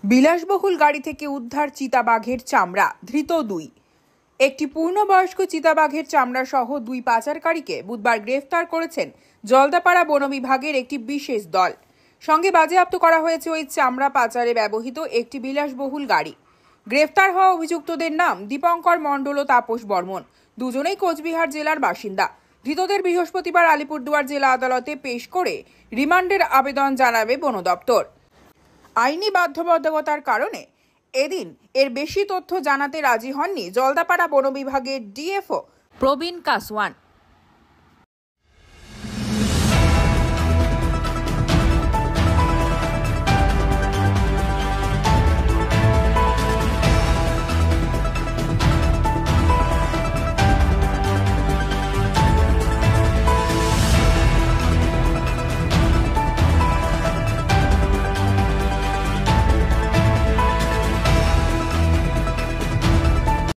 বিলাসবহুল গাড়ি থেকে উদ্ধার চিতাবাঘের চামড়া, ধৃত দুই। একটি পূর্ণবয়স্ক চিতাবাঘের চামড়া সহ দুই পাচারকারীকে বুধবার গ্রেফতার করেছেন জলদাপাড়া বন বিভাগের একটি বিশেষ দল। সঙ্গে বাজেয়াপ্ত করা হয়েছে ওই চামড়া পাচারে ব্যবহৃত একটি বিলাসবহুল গাড়ি। গ্রেফতার হওয়া অভিযুক্তদের নাম দীপঙ্কর মণ্ডল ও তাপস বর্মন, দুজনেই কোচবিহার জেলার বাসিন্দা। ধৃতদের বৃহস্পতিবার আলিপুরদুয়ার জেলা আদালতে পেশ করে রিমান্ডের আবেদন জানাবে বন দপ্তর। আইনি বাধ্যবাধকতার কারণে এদিন বেশি তথ্য জানাতে রাজি হননি জলদাপাড়া বন বিভাগের ডিএফও প্রবীণ কাসওয়ান।